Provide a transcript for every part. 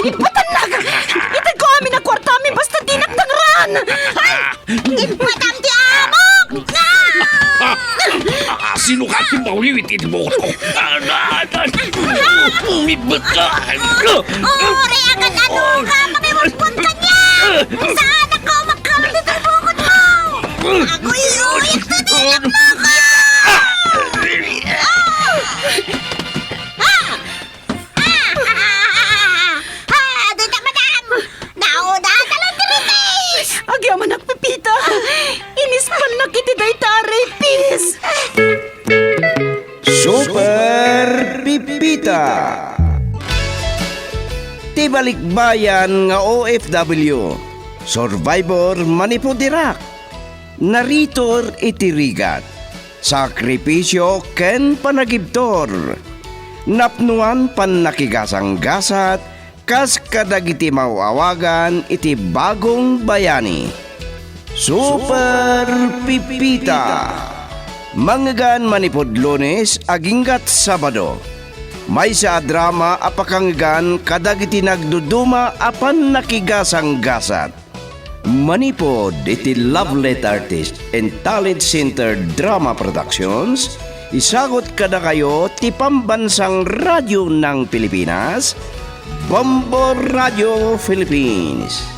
Patanak! Itag ko amin na kwarta mi basta dinagdangran! Ay! Madam di amok! Sino ka si Mauliwit mo ko? Umibot ka! Reagan ano ka? Makiwagpon ka niya! Saan ako magkamit ang bukod mo? Ako'y uwit na nilak mo ko! Dito, madam! Nauda ka lang tiritis! Agyaman nagpipita! Inispan na kiti day tari, pis! Super Pipita. Tibalikbayan nga OFW. Survivor manipudirak. Naritor itirigat. Sakripisyo ken panagibtor. Napnuan pan nakigasang-gasat kas kadagiti mauawagan iti bagong bayani. Super Pipita. Manggan manipod Lunes aginggat Sabado. May sa drama apakanggan kadagiti nagduduma apan nakigasang-gasat. Manipod iti Lovelet Artist and Talent Center Drama Productions. Isagot kada kayo ti pambansang radyo ng Pilipinas, Bombo Radio Philippines.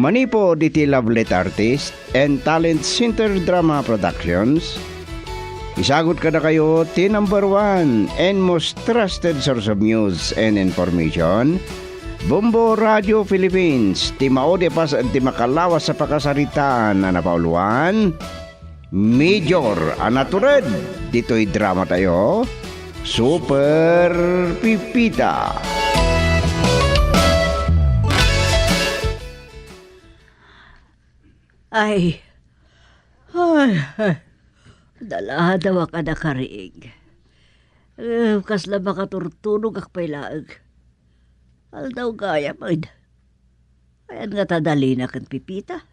Manipod iti Lovelet Artist and Talent Center Drama Productions. Isagot kada kayo ti number 1 and most trusted source of news and information, Bombo Radio Philippines. Ti maode pas at ti makalawas sa pakasaritaan na napauluan, Major Anatured. Dito'y drama tayo, Super Pipita. Ay, dala daw ka na kariig. Kasla makaturtunog ak pailaag. Al daw gaya man. Ayan nga tadali na kan Pipita.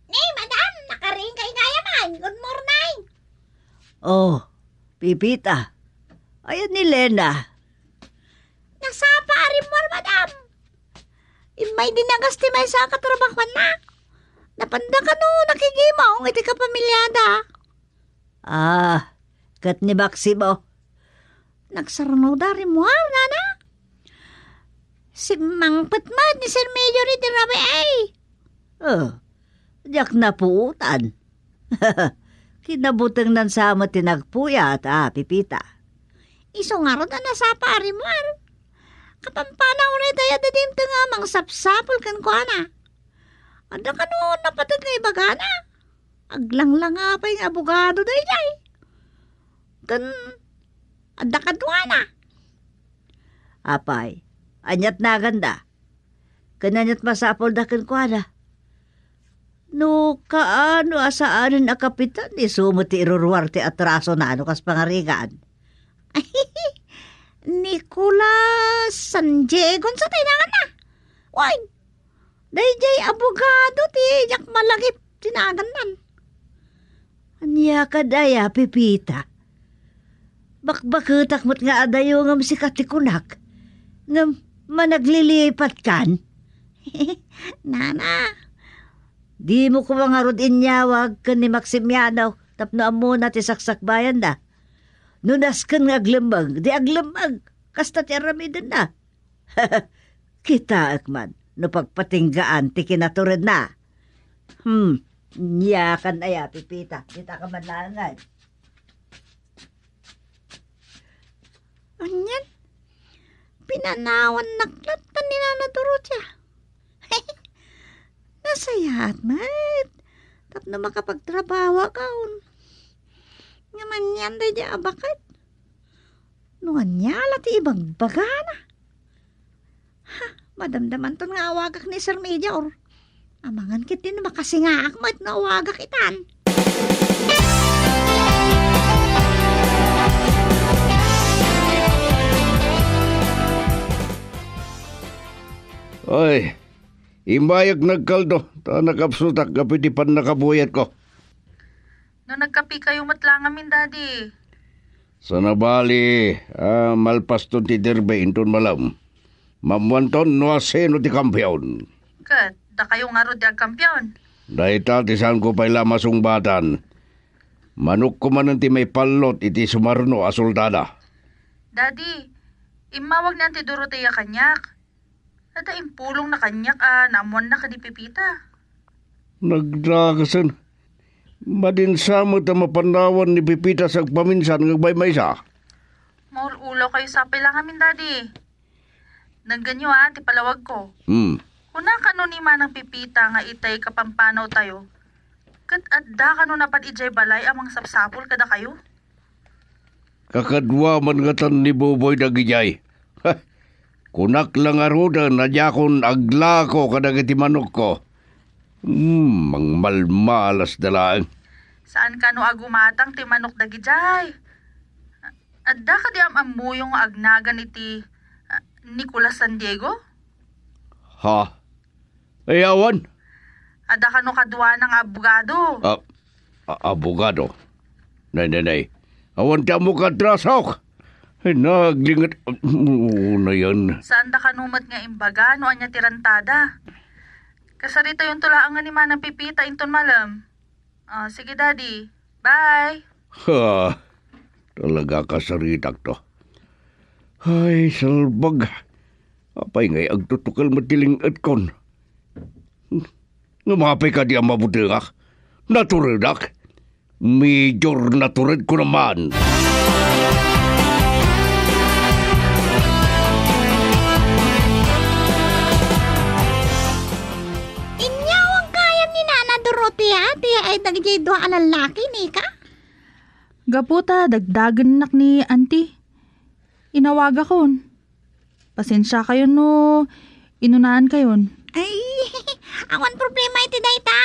Hey, madam! Nakaring kay gaya man! Good morning! Oh, Pipita. Ayan ni Lena. Nasapa rin mo, madam! Imay dinagas ti may sa katrabahan na. Napanda ka no, nakigimaw, iti ka pamilyada. Ah, kat ni Maximo. Nagsarano da rin mo, nana. Si Mang Patmad ni Sir Major iti rabi ay. Oh, diyak na puutan. Kinabutang nan sama tinagpuyat, Pipita. Iso nga ron na nasapa rin mo. Kapampanaw rin tayo dadim nga mang sapsapol kan ko na. Anda ka noon napatid nga ibagana. Aglang-lang nga pa yung abogado dahi jay. Kan, anda ka doon na. Apay, anyat na ganda. Kananyat masapol da kan kwa na. No, kaano asaanin a kapitan ni sumuti iruruwarte atraso na ano kas pangarigan. Nicolas San Diego sa tinangan na. Why? Dayjay abogado ti jak malagip tinagan Anya ka daya, Pipita. Bakbakutak mo't nga adayo ngam si katikunak. Ngam managlilipat kan. Nana. Di mo ko mga rod inyawag ka ni Maximiano tapno amuna ti saksakbayan da. Nunas kan nga aglamag, di aglamag. Kasta ti aramidan na. Kita akman. No pagpatinggaan, ti kinaturid na. Niyakan aya, Pipita. Kita ka manlangan. Anyan? Pinanawan naklat ka nila naturot siya. Nasayat, mat. Tapno makapagtrabaho ka. Ngaman yan, day abakat. Nuan niya, lati ibang bagana. Madamdaman to nga awagak ni Sir Major. Amangan kitin makasinga akmat na awagak itan. Ay, imbayag nagkaldo. Ta nakapsutak kapitipan nakabuyat ko. No nagkapi kayo matlang amin, Daddy. Sa nabali, malpas ton ti derbe inton malam. Mamuanton no aseno ti kampyon. Kat, da kayo nga ro di kampyon. Dahil tatisan ko pa'y lamasong batan. Manok ko man ti may palot iti sumarno a soldada. Daddy, imawag na ti Dorotea kanyak. Nada impulong na kanyak namuan na kadipipita. Nagdagasan. Madinsamo ta mapanawan ni Pipita sa paminsan ng baymaysa. Maululaw kayo sa lang amin, Daddy. Nagganyo ti palawag ko. Kuna kano ni manang Pipita nga itay kapampanaw tayo. Kat adda kano napat ijay balay amang sapsapol kada kayo. Kakadwa man gatan ni Boboy dagijay. Kunak lang aruda na yakon agla ko kadagiti manok ko. Mang malmalas dalaan. Saan kano agumatang ti manok dagijay? Adda ka di amamuyong agnagan iti Nicolas San Diego? Ha? Ayawan? Adda kano kadwa ng abogado? Abogado? Nay. Awan ta mo katrasok. Ay, naglingat. Na yan. Saan da kanumat nga imbaga no anya tirantada? Kasarita yung tulaang nga ni Manang Pipita inton malam. Sige, Daddy. Bye. Ha? Talaga kasaritak to. Ay, salbag. Apay ngay agtutukal matiling atkon. Ngumapay ka di ang mabutirak. Naturidak. Major naturid ko naman. Inyawang kayam ni Nana Dorotea, tiya ay dagjay doha alalaki ni ka? Gaputa, dagdagan nak ni auntie. Inawaga kon. Pasensya kayo no, inunaan kayon. Ay, awan problema iti dayta.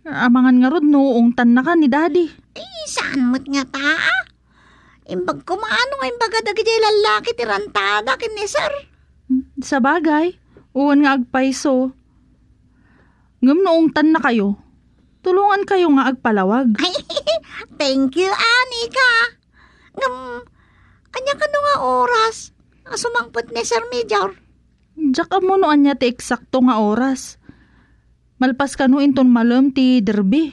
Amangan nga rod no, ungtan na ka ni daddy. Ay, saan mo't nga ta? Imbag ko maano nga imbaga dagjay lalaki tirantada kini sir. Sa bagay, uwan nga agpaiso. Ngam no ungtan na kayo. Tulungan kayo nga agpalawag. Ay, thank you, Anika. Anya ka no nga oras? Nga sumangpot ni Sir Major. Diyak mo no anya ti eksakto nga oras. Malpas ka no inton malam ti derby.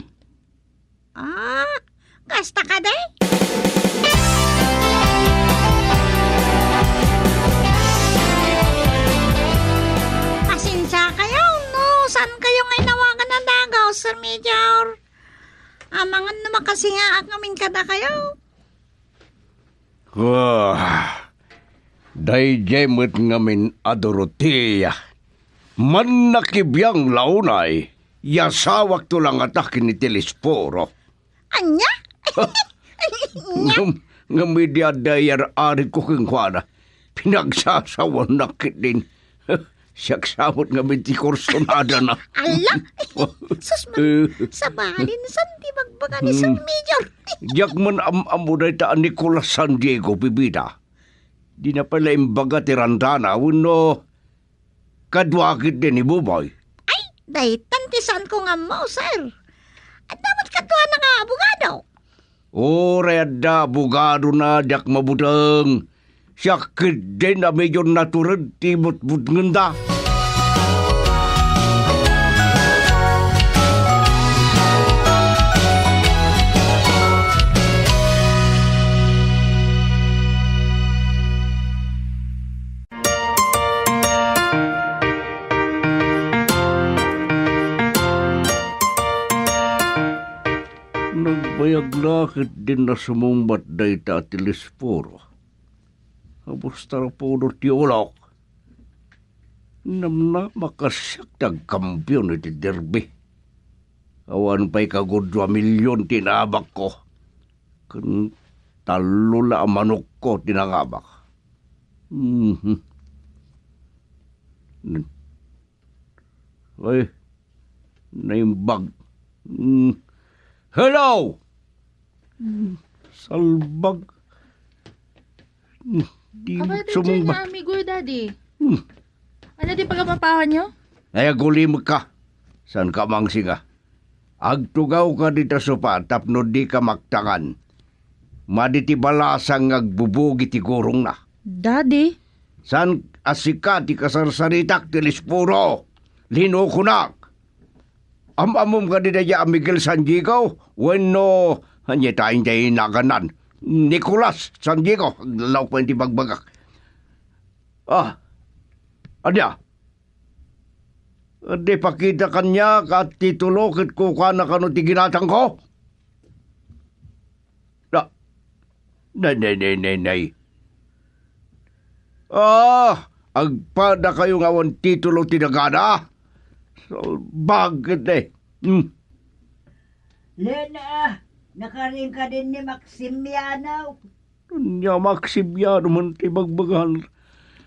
Kasta ka day? Pasensya kayo, no? Saan kayo ngayon nawagan ng dagaw, Sir Major? Amangan naman kasi nga at ngamin kada kayo. Dayjay mo't ngamin Adorotea. Man nakibiyang launay, yasawak to lang atakin ni Telesporo. Anya? Ngamidya dayar ari ko kong kwana. Pinagsasawan nakit din. Siyaksawat ngamin ti korsonada na. Ala! Sus man, sabalin san di bagbaga ni Sir Major. Diyak man amuday ta Nicolas San Diego, Pipita. Di na pala imbaga ti Randana, no kadwakit din ni Buboy. Ay, day, tantisan ko nga mo, sir. At dapat katuwa na nga abogado. Reda, abogado na diyak mabutang. Sakit din na medyo naturad ti but-but nganda. Nagbayag lakit din na sumumbat day ta Telesporo. Abos tarapuno ti ulok. Namna makasyak tagkampiyon iti derby. Awan pa'y kagod 2 milyon tinabak ko. Kan talula ang manok ko tinangabak. Ay, naimbag. Hello! Salbag. Di Kapatid sumumba. dyan nga amigo, daddy. Ano di pagkapapahan nyo? Ay agulim ka. San ka mangsinga? Agtugaw ka dito sopa tapno di ka maktangan. Maditi balasang agbubugi ti gurong na. Daddy, San asika ti kasarsaritak ti lispuro. Lino kunak. Amamom ka di daya Miguel San Diego. Bueno, hanya tayong daya naganan. Nicolas San Diego. Law ko ti bagbagak. Adya. Di pakita kanya kat titulokit ko ka na kano ti ginatang ko? Nay. Agpada kayo nga wan titulo tinagana. So, bakit Lena, nakaring ka din ni Maximiano. Nya Maximiano man ti bagbagan.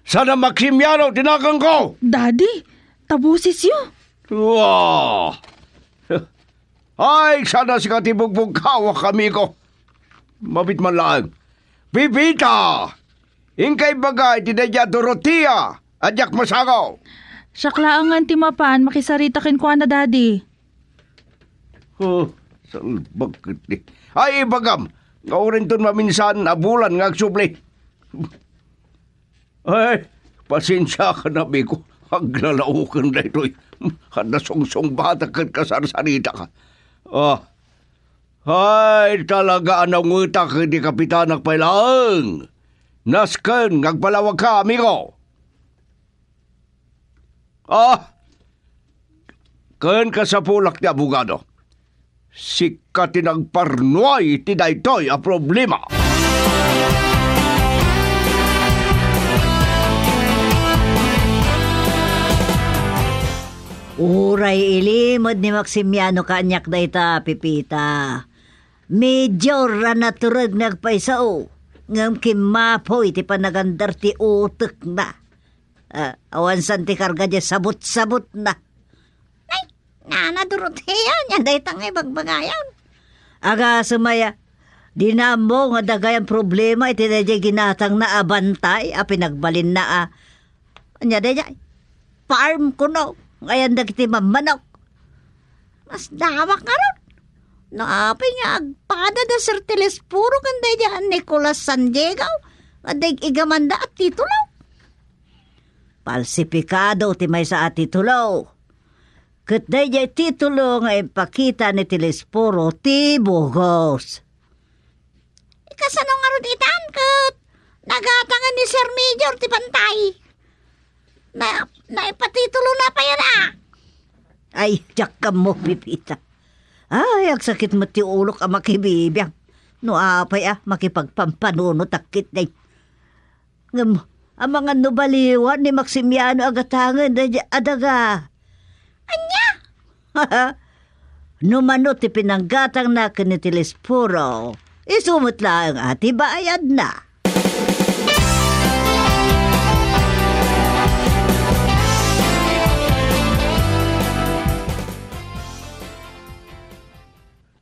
Sana Maximiano tinakang ko! Daddy, tabusis yun. Wow! Ay, sana si katibugbog kawa kami ko. Mabit man lang. Pipita! Ingkay bagay, tinadya Dorotea, adyak masagaw. Siyaklaangan ti mapan, makisarita kin ko na daddy. Bakit ni? Ay, bagam, ngaurin ton maminsan, abulan ngagsubli. Ay, pasensya ka na, Biko. Aglalaukan na ito'y. Kada songsong bata kan kasarsarita ka. Ay, talaga anong utak di kapitanak pailang. Nasken, ngagpalawag ka, amigo. Ken ka sa pulak ni abogado. Sika tinagparnoy ti daytoy a problema. Uray ilimod ni Maximiano kanyak dayta, Pipita. Medyo ranaturag nagpaisao. Ngam kimapoy ti panagandar ti utek na. Awan san ti karga di sabot-sabot na. Nanadoroteya niya dahi tangay bagbagayan. Aga sumaya, di na mo nga dagayang problema iti na ginatang na abantay a pinagbalin na anya da farm ko no. Ngayon dagiti mamanok. Mas dawak nga ron. Naapay nga agpada da Sir Telespuro kanda dyan Nicolas San Diego. Aday igamanda at titulo. Palsipikado ti may sa titulo. Kat daya titulo nga ipakita ni Telespuro ti bugos. Ikasano nga ron itan kat nagatangan ni Sir Major ti pantay. Naipatitulo na pa yan Ay, tiyak ka mo, Pipita. Ay, ang sakit mo ti ulok ang makibibiyang. No apay makipagpampanuno takit day. Ngam, ang mga nubaliwan ni Maximiano agatangan na adaga. Anya? Numano ti pinanggatang na ni Telespuro. Isumot lang ati bayad na.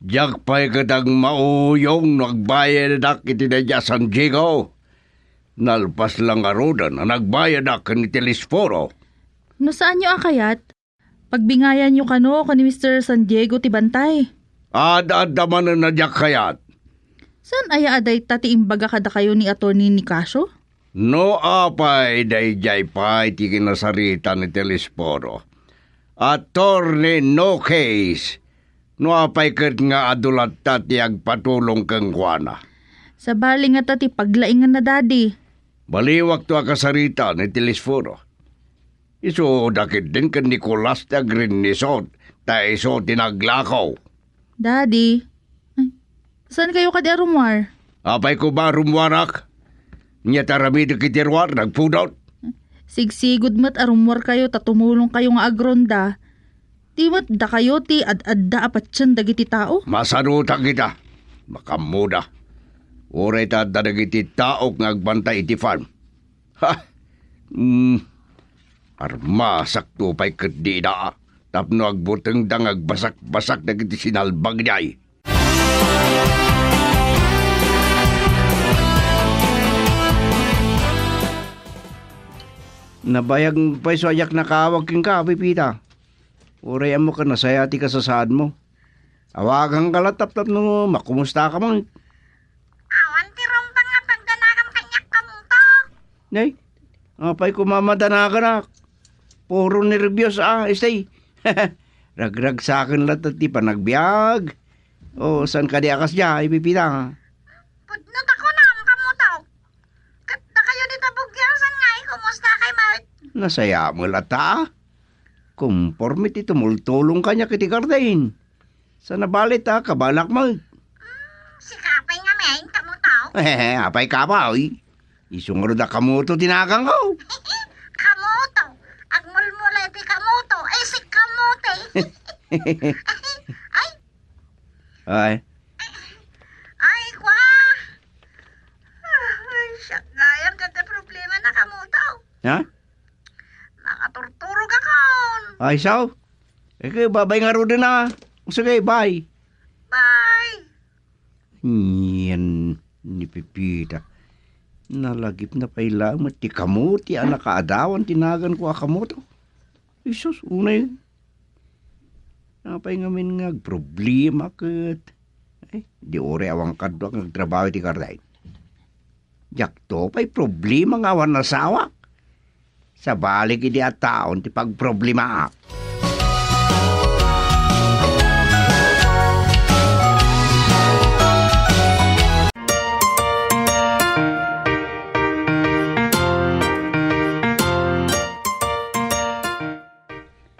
Diyak pa'y katang mauyong nagbayad ak iti na San Diego. Nalpas lang arudan na nagbayad ak ni Telesporo. No saan nyo akayat? Pagbingayan nyo kano ni Mr. San Diego ti Bantay. Ad-adaman na diyak kayat. Saan aya aday tati imbaga kada kayo ni Atty. Nicasio? No apay dayjay pa'y ti kinasarita ni Telesporo. Attorney no case. No apay ket nga adulat tati agpatulong kang kuana. Sa bali nga tati paglaingan na daddy. Baliwak to akasarita ni Telesporo. Iso dakit din kan Nicolas ta Grinisot ta iso tinaglakaw. Daddy, ay, saan kayo kadi arumwar? Apay ko ba rumwarak? Nya taramid kitirwar nagpudot. Sigsigod mat arumwar kayo tatumulong kayo nga agronda. Di mat da kayo ti ad-adda apatsan dagiti tao. Masaruta kita. Makamuda. Uray ta dagiti tao nga agbantay iti farm. Arma sakto pa'y kadi na. Tapno agbuteng dang agbasak-basak dagiti sinalbag niyay. Nabayag pa iso ayak nakawag king ka, Pipita. Urayan mo ka, nasayati ka sa saan mo. Awagang kalatap-tap no, makumusta ka man. Awan ti rumpa nga pagdanagam kanyak kamuto. Nay, apay kumamadana ka na. Puro nervyos stay. Ragrag sa akin lahat at di pa nagbiag. O, saan ka di akas dya, Pipita? Pudnot ako na ang kamuto. Kat na kayo dito bugyasan nga kumusta kay Mart? Nasaya mo lata. Conformity tumultulong kanya kiti Kardain. Sa nabalit kabalak mo. Si kapay nga may kamuto. Apay ka pa, oy. Isungro da kamuto tinagang ko. Kamuto. Agmulmulay ti kamuto. Eh si kamote. Ay, Ay, ay kwa. Ay, siya gayang ganda problema na kamuto. ha? Makaturturog ako. Ay, sao? Kayo, babay nga ro din na. Sige, bye. Bye. Yan, ni Pipita. Nalagip na pailang mati kamuti, anak kaadawan, tinagan ko akamoto. Isus, una yun. Napay ngamin nga, problema kat. Ay, di ore awang kadwa ang nagtrabaho ti Karday. Jak to, pa'y problema nga awan nasawa. Sa balik idi at taon, ti pagproblema.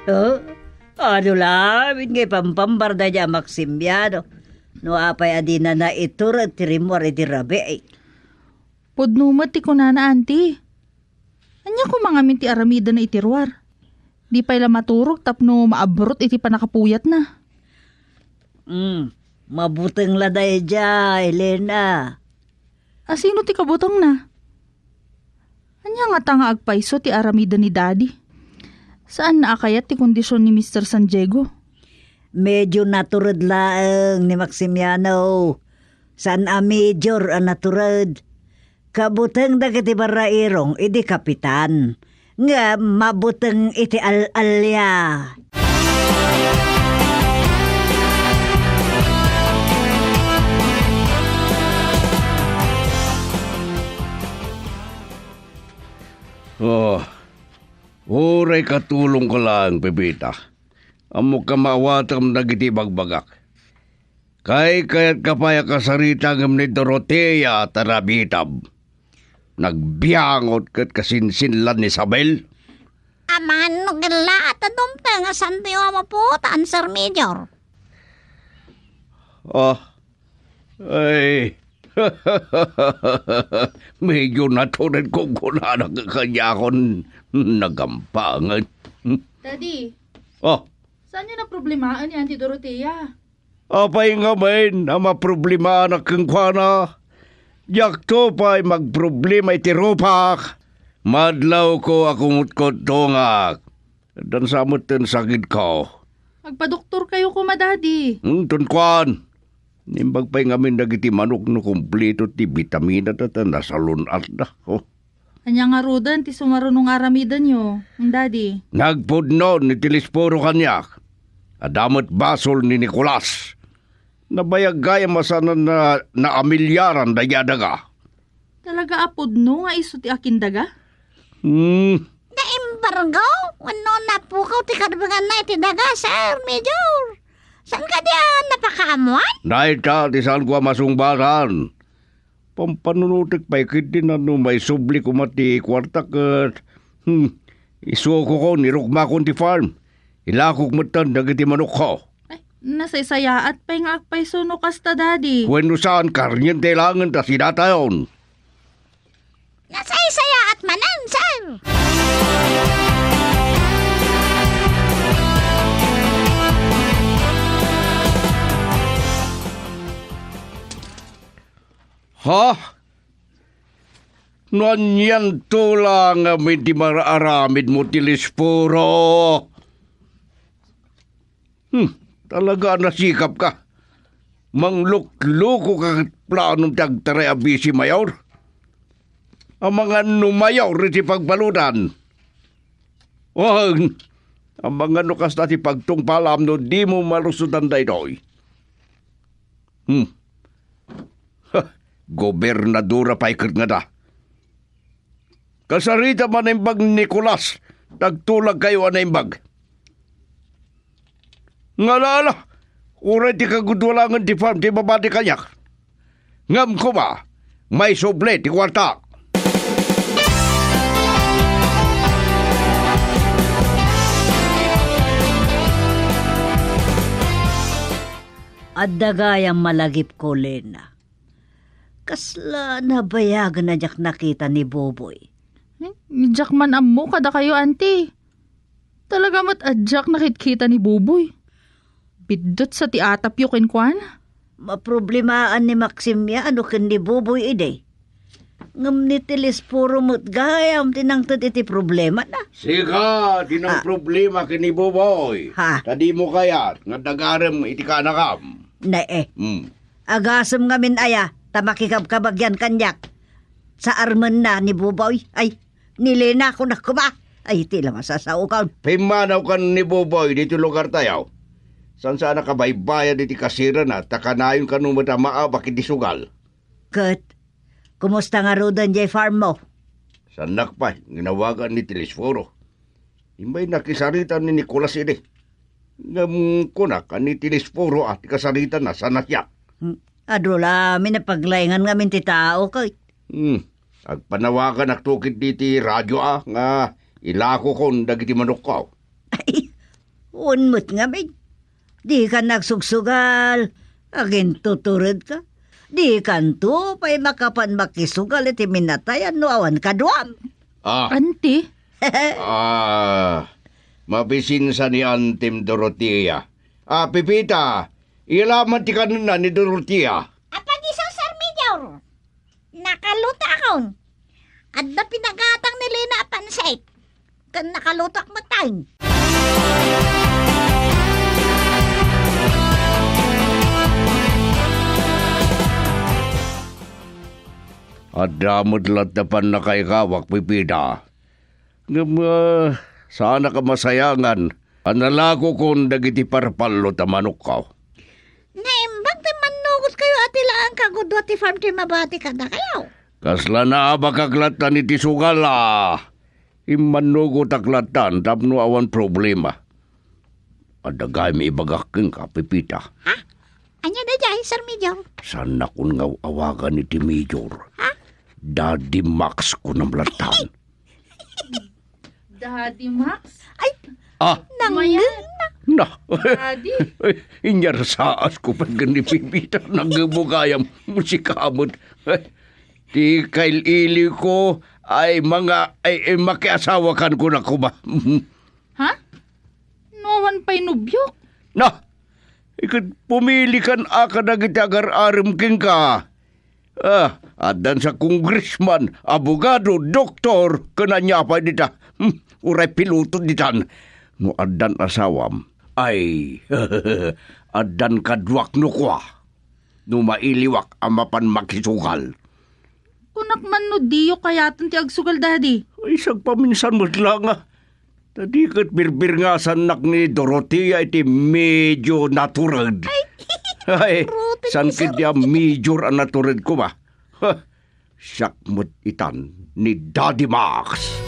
Oh, ano lamin ngay pampambarda niya Maximiano. No apay adina na itur at tirimor iti rabi ay. Pudnumat ti kunana, auntie. Anya ko mga minti aramida na itirwar. Di pa ila maturog tapno maabrot iti panakapuyat na. Mabuteng laday dya, Elena. Asino ti kabutong na? Anya nga tanga agpaiso ti aramida ni daddy. Saan naakayat ti kondisyon ni Mr. San Diego? Medyo naturad laeng ni Maximiano. Saan a major a naturad? Kabuteng dagiti barairong iti kapitan. Nga mabuteng iti al-alya. Oh, uray katulong ko lang, Pepita. Amo ka mawatam nagiti bagbagak. Kaya't kapaya kasarita ngam ni Dorotea tarabitab. Nagbiyangot kat kasinsinlan ni Isabel. Aman no gala at adumpe nga santiyo mo po, Sir Major. Oh, ay, medyo natunan kong kunanan ka kanya akong nagampangan. Daddy, Oh, saan niyo na problemahan ni Auntie Dorotea? apay nga men, ama problema na kang kwana. Yak to pa'y magproblema iti rupak. Madlaw ko akong utkot-tungak. Dan samot ten sakit ko. Magpadoktor kayo kuma, Daddy. Tunkwan. Nimbag pa'y ngamin nagiti manok no kumplito ti vitamina at nasalunat na. Oh. Anya nga rudan ti sumarunong aramida niyo, Daddy. Nagpudno ni Tilisporo kanyak. Adamot basol ni Nicolas. Nabayag gaya masanan na amilyaran dayadaga. Talaga apod no nga iso ti akindaga? Naimbargo? Ano na pukaw ti kadabangan na iti daga, Sir Major? Saan ka diyan napakaamuan? Naita, ti saan ko masungbaran. Pampanunutik pa'y kitin ano may subli kumati kwarta kat. Isuko ko nirugma ko ti farm. Ilakok matan dagiti manok ko. Ay, nasaysaya at pa'y nga agpay suno kasta, Daddy. Bueno saan karnyan tailangan ta sinatayon. Nasaysaya at manan, Sir. Ha? Nanyan to lang amin ti maraaramid mo Tilisporo. Talaga nasikap ka. Mangluk-luko ka planong tagtaray abisi mayor. Ang mga numayaw rin si pagbaludan. Wag, ang mga nukas na ti pagtungpalam no di mo malusudan daydoy. Gobernadora pa ikat nga da. Kasarita man imbag Nicolas, nagtulag kayo na imbag. Ngalala, uray ti kagudwalangan ti farm ti babadi kanyak. Ngam ko ba, may soble ti kwarta. At dagayang malagip ko, Lena. Kasla nabayagan na jak nakita ni Boboy. Jack man ammo kada kayo, auntie. Talaga mat adjak nakitkita ni Buboy. Bidot sa tiatap yung kinkwan. Maproblemahan ni Maximia ano kin ni Boboy ide. Ngam ni tilis puro mo't gayam tinangtod iti problema na. Sika, tinong problema kini Boboy. Ha? Tadi mo kayat, nga dagarem iti kanakam. Na agasam ngamin aya, tamakikabkabagyan kanyak. Sa arman na ni Boboy, ay, nilena ko na kuma. Ay, tila masasaukaw. Pimanaw kan ni Boboy dito lugar tayo. San sana kabaybayan iti kasira na, takanayon ka nung matamaa bakit isugal. Kat, kumusta nga rodan jay farm mo? Sanak pa, ginawagan ni Tilisforo. Imbay nakisaritan ni Nicolas ide. Ngam kunak ni Tilisforo at kasaritan na sanakya. Adula, minapaglayangan ngamin ti tao kay. Agpanawagan aktukid diti radyo nga ilako kon dagiti manok ko. Ay, unmut ngamin. Di ka nagsugsugal. Agin tuturod ka. Di kanto pa'y makapan makisugal iti minatayan no awan kaduam. Auntie? Mabisin sa ni Antim Dorotea. Pipita, ilaman ti kanina ni Dorotea. Apan isang sarmidyor. Nakaluta akong. At na pinagatang ni Lena apansay. Kan nakalutak matay. Adamod latapan na kay kawak, Pipita. Sana ka masayangan. Analago kong dagiti parpalo tamanok ka. Naimbang ti manugot kayo at ilaan kagudwa ti farm ti mabati kada kayo. Kasla na abakaglatan iti sugala. Imanugot aklatan tapno awan problema. Adagay may ibagaking ka, Pipita. Ha? Anya na dyan, Sir Major? Sana kung nga awagan iti Major. Ha? Daddy Max ko ng latan. Daddy Max? Ay, Nangyay Na. Daddy? Inyar saas ko pag gani Pipita. Nagbukayang musikamot. Di kailili ko ay makiasawa kan ko na ko ba? Ha? Nowan pa'y nubyok? Na, ikad pumili kan akadagiti agar-arim king ka. Adan sa congressman, abogado, doktor, kananya pa dita. Uray piluto ditan. No adan asawam, ay, adan kadwak no kwa. No mailiwak amapan makisugal. Kunak man no diyo kayatan ti agsugal, Daddy. Ay, sagpaminsan mo lang Tadi kat birbir nga sanak ni Dorotea iti medyo naturad. Ay, san kidya medyo naturad ko ba? Siyak mo't itan ni Daddy Max.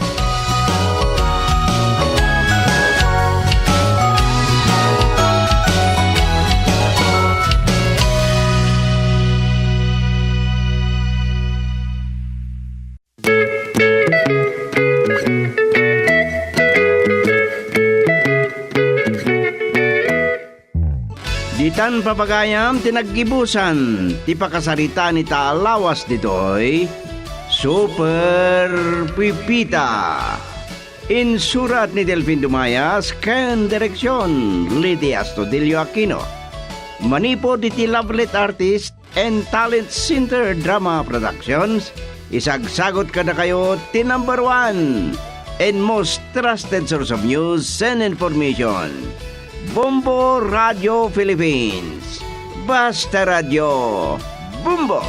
Ditan papagayam tinaggibusan, ti pakasarita ni taalawas ditoy, Super Pipita. Insurat ni Delfin Dumayas, ken direksyon, Lydia Astudillo Aquino. Manipod iti Lovelet Artist and Talent Center Drama Productions, isagsagot kada kayo ti number 1 and most trusted source of news and information. Bumbo Radio Philippines. Basta Radio. Bumbo!